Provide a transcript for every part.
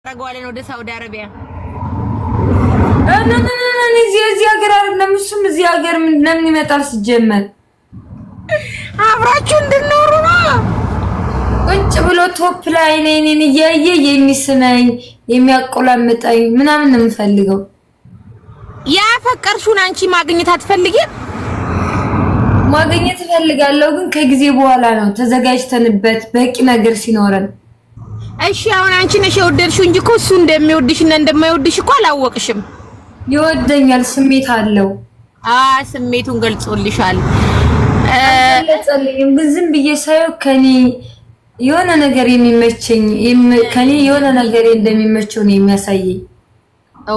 ረጋዋለን ወደ ሳውዲ አረቢያ እዚህ ሀገር አይደለም እሱም እዚህ ሀገር ለምን ይመጣል ሲጀመር አብራችሁ እንድንኖር ነው ቁጭ ብሎ ቶፕ ላይ ነኝ እያየ የሚስመኝ የሚያቆላምጠኝ ምናምን ነው የምፈልገው ያፈቀርሹን አንቺ ማግኘት አትፈልጊም ማግኘት እፈልጋለሁ ግን ከጊዜ በኋላ ነው ተዘጋጅተንበት በቂ ነገር ሲኖረን እሺ አሁን አንቺ ነሽ የወደድሽው እንጂ እኮ እሱ እንደሚወድሽና እንደማይወድሽ እኮ አላወቅሽም ይወደኛል ስሜት አለው ስሜቱን ገልጾልሻል ለጸልይም ግን ዝም ብዬ ሳይው ከኔ የሆነ ነገር የሚመቸኝ ከኔ የሆነ ነገር እንደሚመቸው ነው የሚያሳየኝ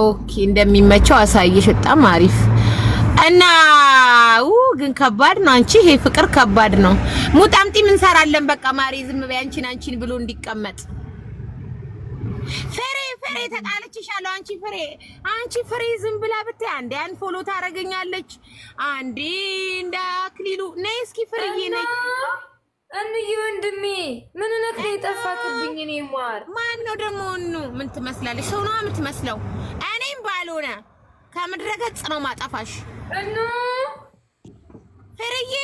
ኦኬ እንደሚመቸው አሳየሽ በጣም አሪፍ እና ግን ከባድ ነው አንቺ ይሄ ፍቅር ከባድ ነው ሙጣምጢ ምን ሰራለን በቃ ማሪ ዝም በይ አንቺን ብሎ እንዲቀመጥ ፍሬ ተጣለችሻለሁ አንቺ ፍሬ ዝም ብላ ብታይ አንዴ አንፎሎ ታረጋኛለች አንዴ እንዳክሊሉ ነይ እስኪ ፍሬዬ ነይ እንዬ ወንድሜ ምን ነክ የጠፋክብኝ እኔ ማን ነው ደግሞ ምን ትመስላለሽ ሰው ነው የምትመስለው እኔም ባልሆነ ከምድረ ገጽ ነው ማጣፋሽ ፍሬዬ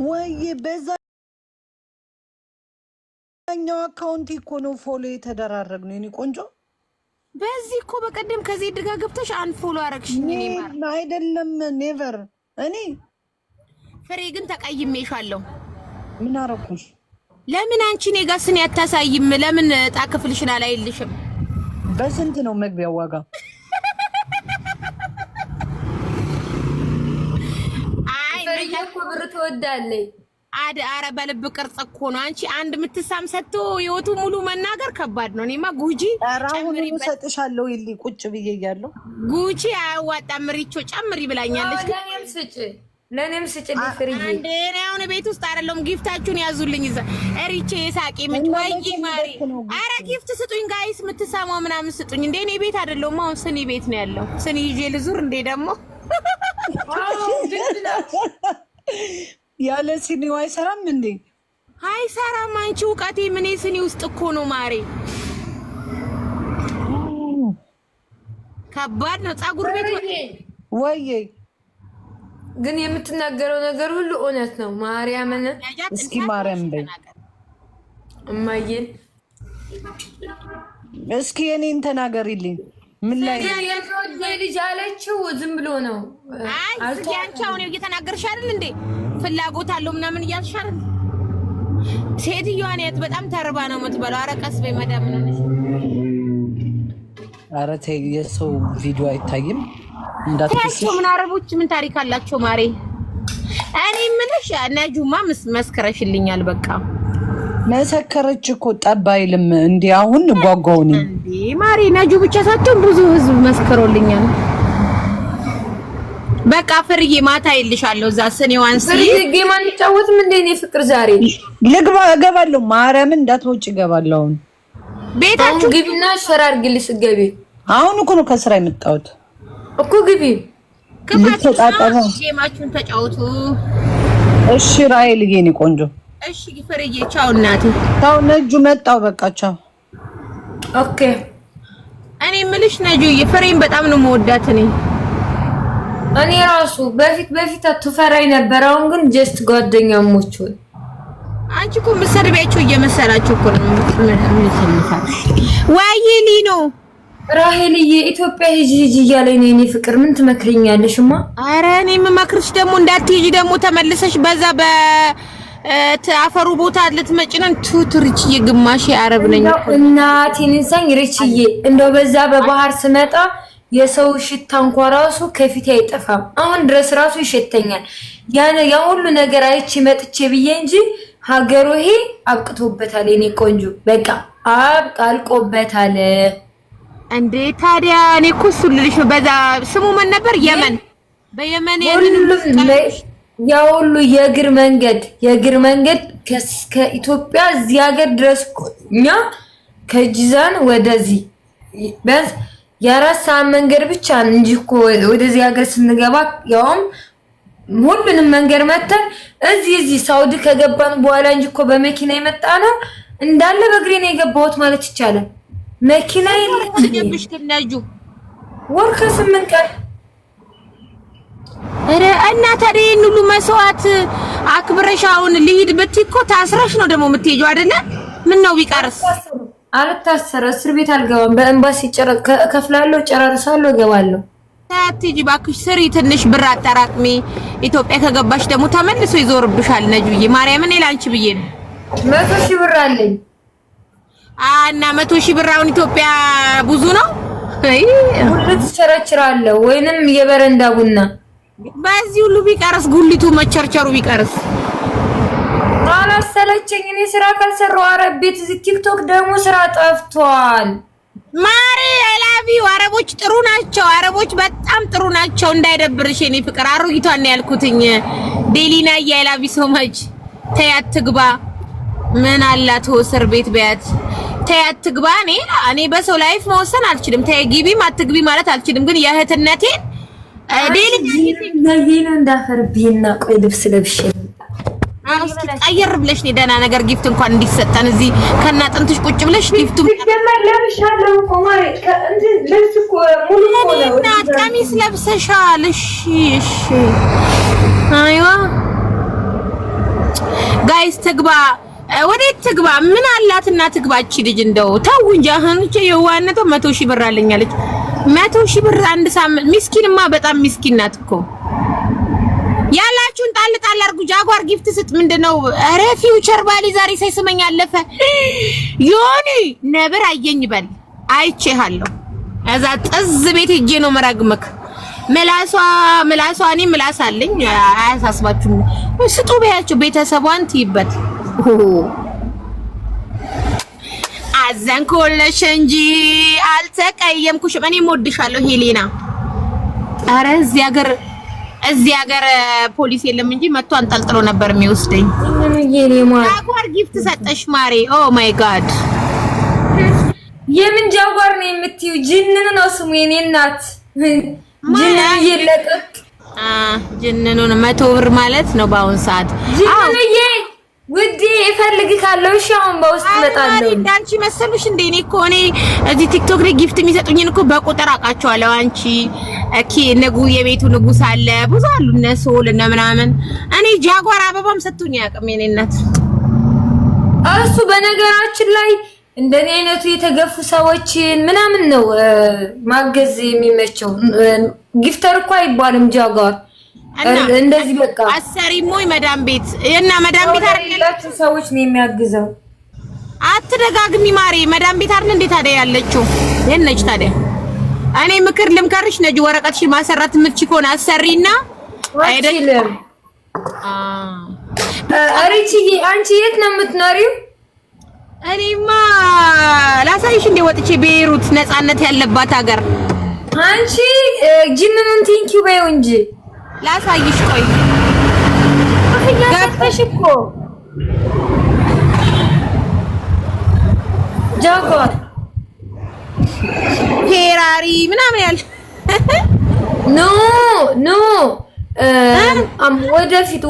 ወይ በዛኛው አካውንት እኮ ነው ፎሎ የተደራረግ ነው የኔ ቆንጆ በዚህ እኮ በቀደም ከዚህ ድጋ ገብተሽ አንፎሎ አረግሽኝ እኔ አይደለም ኔቨር እኔ ፍሬ ግን ተቀይሜሻለሁ ምን አረኩሽ ለምን አንቺ እኔ ጋር ስን ያታሳይም ለምን ዕጣ ክፍልሽን አላይልሽም በስንት ነው መግቢያው ዋጋ እኮ ብር ትወዳለች አረ በልብ ቅርጽ እኮ ነው አንቺ አንድ ምትሳም ሰጥቶ ህይወቱ ሙሉ መናገር ከባድ ነው እኔማ ጉጂ ጨምሪ ሰጥሻለሁ ይሊ ቁጭ ብዬ እያለሁ ጉጂ አያዋጣም ሪቾ ጨምሪ ብላኛለች ለኔም ስጭ ፍሪዬ አንዴ ነው ቤት ውስጥ አይደለም ጊፍታችሁን ያዙልኝ እዛ ሪቼ ሳቂ ምትወይ ማሪ አረ ጊፍት ስጡኝ ጋይስ ምትሳማው ምናምን ስጡኝ እንዴ እኔ ቤት አይደለም አሁን ስኒ ቤት ነው ያለው ስኒ ይዤ ልዙር እንዴ ደግሞ ያለ ሲኒው አይሰራም እንዴ አይሰራም አንቺ ውቀቴ ምን ስኒ ውስጥ እኮ ነው ማሪ ከባድ ነው ጻጉር ቤት ወይ ግን የምትናገረው ነገር ሁሉ እውነት ነው ማርያምን እስኪ ማርያም በይ እማዬን እስኪ እኔን ተናገሪልኝ ምን ላይ የወደ ልጅ አለችው ዝም ብሎ ነው አይ እስኪ አንቺ አሁን እየተናገርሽ አይደል እንዴ ፍላጎት አለው ምናምን እያልሽ አይደል ሴትዮዋ ነት በጣም ተርባ ነው የምትበላው ኧረ ቀስ በይ መዳም ነሽ ኧረ ተይ የሰው ቪዲዮ አይታይም እንዳትከስሽ ምን አረቦች ምን ታሪክ አላቸው ማሬ እኔ ምንሽ ነጁማ መስከረሽልኛል በቃ መሰከረች እኮ ጠባይልም እንዴ አሁን ጓጓውኝ እንዴ ማሪ ነጁ ብቻ ሳትሆን ብዙ ህዝብ መስከሮልኛል በቃ ፍርዬ ማታ ይልሻለሁ እዛ ስኔዋን ፍርዬ ጌማን ተጫወትም እንዴ እኔ ፍቅር ዛሬ ልግባ እገባለሁ ማርያምን እንዳትወጪ እገባለሁ ቤታችሁ ግቢና ሸራ አድርግልሽ ገቢ አሁን እኮ ነው ከስራ የመጣሁት እኮ ግቢ ልትጣጣው ጌማችሁን ተጫወቱ እሺ ራይል የኔ ቆንጆ እሺ ፍርዬ ቻው እናቴ ታው ነጁ መጣው በቃ ቻው ኦኬ እኔ ምልሽ ነጁ ፍሬን በጣም ነው የምወዳት እኔ ራሱ በፊት አትፈራይ ነበር አሁን ግን ጀስት ጓደኛሞች ሆይ አንቺ እኮ መሰርቢያቸው እየመሰላችሁ እኮ ነው የምትሰልፋት ወይ ሊኖ ራሄልዬ ኢትዮጵያ ሂጂ እያለኝ ነው እኔ ፍቅር ምን ትመክሪኛለሽማ አረ እኔ የምመክርሽ ደግሞ እንዳትሄጂ ደግሞ ተመልሰሽ በዛ በአፈሩ ቦታ ልትመጪ ነው ቱትርቺዬ ግማሽ አረብ ነኝ እናቴን እንሳኝ ርቺዬ እንደው በዛ በባህር ስመጣ የሰው ሽታ እንኳን ራሱ ከፊት አይጠፋም አሁን ድረስ ራሱ ይሸተኛል ያ ሁሉ ነገር አይቼ መጥቼ ብዬ እንጂ ሀገሩ ይሄ አብቅቶበታል የኔ ቆንጆ በቃ አልቆበታል እንዴ ታዲያ እኔ እኮ እሱ ልልሽ ነው በዛ ስሙ ምን ነበር የመን በየመን ያ ሁሉ የእግር መንገድ ከኢትዮጵያ እዚህ ሀገር ድረስ እኛ ከጂዛን ወደዚህ በስ የአራት ሰዓት መንገድ ብቻ እንጂ እኮ ወደዚህ ሀገር ስንገባ ያውም ሁሉንም መንገድ መተን እዚህ ሳውዲ ከገባን በኋላ እንጂ እኮ በመኪና የመጣ ነው እንዳለ በእግሬ ነው የገባሁት ማለት ይቻላል መኪና የለሽ ከነጁ ወር ከ8 ቀን አረ እና ታዲያ ሁሉ መስዋዕት አክብረሽ አሁን ልሂድ ብትይ እኮ ታስረሽ ነው ደግሞ የምትሄጂው አይደለ? ምን ነው ቢቀርስ? አልታሰረ እስር ቤት አልገባም። በእምባሲ ከፍላለሁ፣ ጨራርሳለሁ፣ እገባለሁ። አትሂጂ እባክሽ ስሪ፣ ትንሽ ብር አጠራቅሚ። ኢትዮጵያ ከገባሽ ደግሞ ተመልሶ ይዞርብሻል። ነጁዬ ማርያምን ላንቺ ብዬ ነው። 100,000 ብር አለኝ እና 100,000 ብር አሁን ኢትዮጵያ ብዙ ነው። ጉልት ቸርችራለሁ ወይንም የበረንዳ ቡና። በዚህ ሁሉ ቢቀርስ ጉልቱ መቸርቸሩ ቢቀርስ አላሰለቸኝ። እኔ ስራ ካልሰራው አረብ ቤት እዚህ ቲክቶክ ደግሞ ስራ ጠፍቷል። ማሪ አላቪው አረቦች ጥሩ ናቸው። አረቦች በጣም ጥሩ ናቸው። እንዳይደብርሽ የኔ ፍቅር አሮጊቷን ያልኩትኝ ዴሊና ያላቪ ሶማጅ ተያት ትግባ ምን አላት እስር ቤት ቢያት ተያት ትግባ። እኔ በሰው ላይፍ መወሰን አልችልም። ተይግቢ ማትግቢ ማለት አልችልም። ግን የእህትነቴን ዴሊና ነው እንዳፈርብኝና ቆይ ልብስ ለብሼ ቀየር ብለሽ ነው ደህና ነገር ጊፍት እንኳን እንዲሰጠን እዚህ ከናጥንትሽ ቁጭ ብለሽ ጊፍቱ ለብሻለሁ እኮ ማለት እንዴ ልብስ እኮ ሙሉ ነው እና ቀሚስ ለብሰሻል። እሺ አይዋ ጋይስ ትግባ ወዴት ትግባ? ምን አላትና ትግባቺ ልጅ እንደው ተው እንጂ አሁን የዋነቷ 100,000 ብር አለኛለች። 100,000 ብር አንድ ሳምንት ምስኪንማ በጣም ምስኪን ናት እኮ። ያላችሁን ጣል ጣል አርጉ። ጃጓር ጊፍት ስጥ ምንድነው? አረ ፊውቸር ባሊ ዛሬ ሳይስመኝ አለፈ። ዮኒ ነብር አየኝ በል አይቼሃለሁ። እዛ ጥዝ ቤት ሄጄ ነው መራግመክ ምላሷ እኔ ምላስ አለኝ። አያሳስባችሁ ስጡ በያቸው ቤተሰቧን ትይበት። አዘንኩልሽ እንጂ አልተቀየምኩሽም። እኔ እወድሻለሁ ሄሌና። አረ እዚህ ሀገር ፖሊስ የለም እንጂ መጥቶ አንጠልጥሎ ነበር የሚወስደኝ። ጃጓር ጊፍት ሰጠሽ ማሬ። ኦ ማይ ጋድ የምን ጃጓር ነው የምትይው? ጅንን ነው ስሙ የኔ እናት። ጅንን ይለቀቅ ጅንኑ 100 ብር ማለት ነው በአሁን ሰዓት። ጅንንዬ ውዴ እፈልግካለሁ። እሺ አሁን በውስጥ እመጣለሁ። እንዳንቺ መሰሉሽ እንደ እኔ እኮ እኔ እዚህ ቲክቶክ ላይ ጊፍት የሚሰጡኝን እኮ በቁጥር አውቃቸዋለሁ። አንቺ የቤቱ ንጉስ አለ ብዙ አሉ እነሱ ለና ምናምን። እኔ ጃጓር አበባም ሰጥቶኝ አያውቅም የኔ እናት። እሱ በነገራችን ላይ እንደኔ አይነቱ የተገፉ ሰዎችን ምናምን ነው ማገዝ የሚመቸው። ጊፍተር እኮ አይባልም ጃጓር እንደዚህ በቃ አሰሪሞይ መዳም ቤት እና መዳም ቤት አይደላችሁ ሰዎች ነው የሚያግዘው። አትደጋግሚ ማሬ። መዳም ቤት አይደል እንዴ ታዲያ ያለችው የነች ታዲያ። እኔ ምክር ልምከርሽ ነጂ ወረቀትሽ ማሰራት የምትችይ ከሆነ አሰሪና አይደለም። አሪቺዬ አንቺ የት ነው የምትኖሪው? እኔማ ላሳይሽ እንደ ወጥቼ ቤይሩት ነፃነት ያለባት ሀገር። አንቺ ጅንኑን ቲንኪው በይው እንጂ ላሳይሽ። ቆይ ገባሽ እኮ ጃጓር ፌራሪ ምናምን ያለ ኖ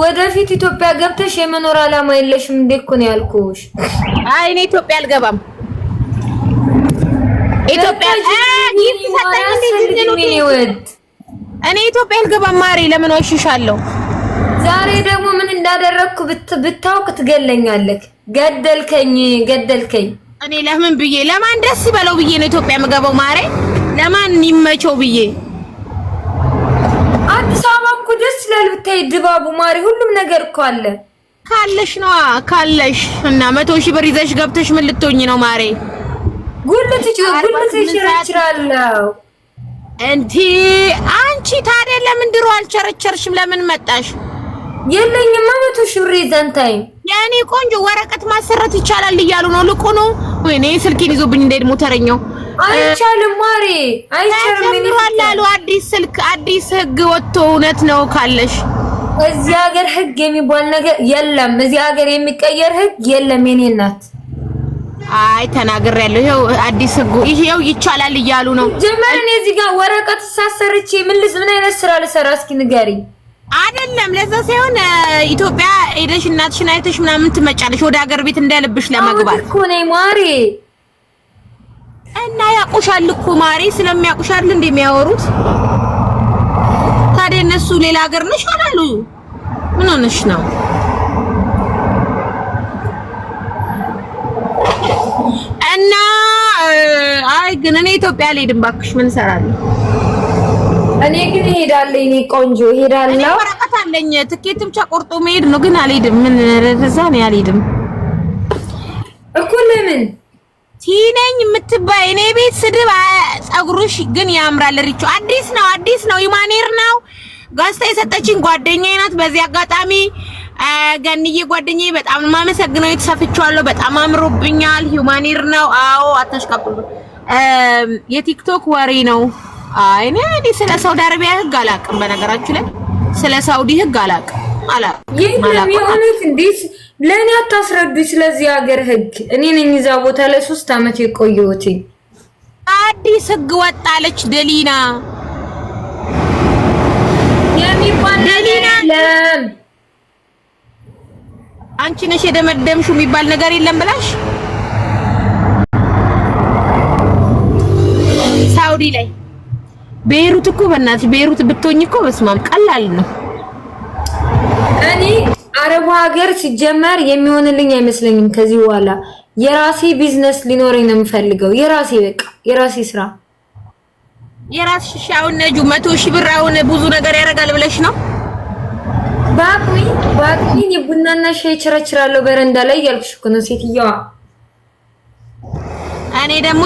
ወደፊት ኢትዮጵያ ገብተሽ የመኖር አላማ የለሽም እንዴ እኮ ነው ያልኩሽ። አይ እኔ ኢትዮጵያ አልገባም። ኢትዮጵያ እኔ ኢትዮጵያ አልገባም ማሬ። ለምን ወሽሻለሁ? ዛሬ ደግሞ ምን እንዳደረግኩ ብታውቅ ትገለኛለህ። ገደልከኝ። እኔ ለምን ብዬ ለማን ደስ ይበለው ብዬ ነው ኢትዮጵያ የምገባው ማሬ። ለማን ይመቸው ብዬ። አዲስ አበባ እኮ ደስ ይላል ብታይ ድባቡ ማሬ። ሁሉም ነገር እኮ አለ። ካለሽ እና 100,000 ብር ይዘሽ ገብተሽ ምን ልትሆኚ ነው ማሬ? ጉልት ይችላልው እንዴ አንቺ ታዲያ ለምን ድሮ አልቸረቸርሽም? ለምን መጣሽ? የለኝማ 100,000 ብር ይዘንታይ ያኔ ቆንጆ ወረቀት ማሰራት ይቻላል እያሉ ነው። ልቁ ነው ወይኔ ስልኬን ይዞብኝ እንደሄድ ሞተረኛው። አይቻልም ማሬ አይቻልም። ምን ይላሉ? አዲስ ስልክ አዲስ ህግ ወጥቶ እውነት ነው ካለሽ እዚህ ሀገር ህግ የሚባል ነገር የለም። እዚህ ሀገር የሚቀየር ህግ የለም የኔ እናት። አይ ተናግሬያለሁ። ይሄው አዲስ ህጉ ይሄው ይቻላል እያሉ ነው። ጀመረን እዚህ ጋር ወረቀት ሳሰርቼ ምን አይነት ስራ ልሰራ እስኪ ንገሪ። አይደለም ለዛ ሳይሆን ኢትዮጵያ ሄደሽ እናትሽን አይተሽ ምናምን ትመጫለሽ ወደ ሀገር ቤት እንዳልብሽ ለመግባት እኮ ነኝ ማሬ። እና ያቁሻል እኮ ማሪ ስለሚያቁሻል እንደሚያወሩት ታዲያ እነሱ ሌላ ሀገር ነሽ አላሉ ምን ሆነሽ ነው እና አይ ግን እኔ ኢትዮጵያ አልሄድም እባክሽ ምን እሰራለሁ እኔ ግን እሄዳለሁ እኔ ቆንጆ እሄዳለሁ ወረቀት አለኝ ትኬት ብቻ ቆርጦ መሄድ ነው ግን አልሄድም ምን ረዛ ነው አልሄድም እኮ ለምን ቲነኝ የምትባይ እኔ ቤት ስድብ ጸጉርሽ ግን ያምራል ሪቾ አዲስ ነው ዩማኔር ነው ጋስታ የሰጠችኝ ጓደኛዬ ናት በዚህ አጋጣሚ ገንዬ ጓደኛዬ በጣም ማመሰግነው የተሰፍቻለሁ በጣም አምሮብኛል ዩማኔር ነው አዎ አታሽቃብጡ የቲክቶክ ወሬ ነው አይ እኔ ስለ ሳውዲ አረቢያ ህግ አላውቅም በነገራችሁ ላይ ስለ ሳውዲ ህግ አላውቅም የሆነት እንዴት ለኔ አታስረዱ ስለዚህ ሀገር ህግ እኔ ነኝ እዛ ቦታ ላይ 3 አመት የቆየሁት አዲስ ህግ ወጣለች ደሊና የሚባል ደሊና ለም አንቺ ነሽ የደመደምሽው የሚባል ነገር የለም ብላሽ ሳውዲ ላይ ቤይሩት እኮ በእናትሽ ቤይሩት ብትሆኝ እኮ በስማም ቀላል ነው እኔ አረብ ሀገር ሲጀመር የሚሆንልኝ አይመስለኝም ከዚህ በኋላ የራሴ ቢዝነስ ሊኖረኝ ነው የምፈልገው የራሴ ስራ የራስሽ አሁን ነጁ 100,000 ብር አሁን ብዙ ነገር ያደርጋል ብለሽ ነው ባቁኝ የቡናና ሻይ ቸረችራለሁ በረንዳ ላይ ያልኩሽ እኮ ነው ሴትየዋ እኔ ደግሞ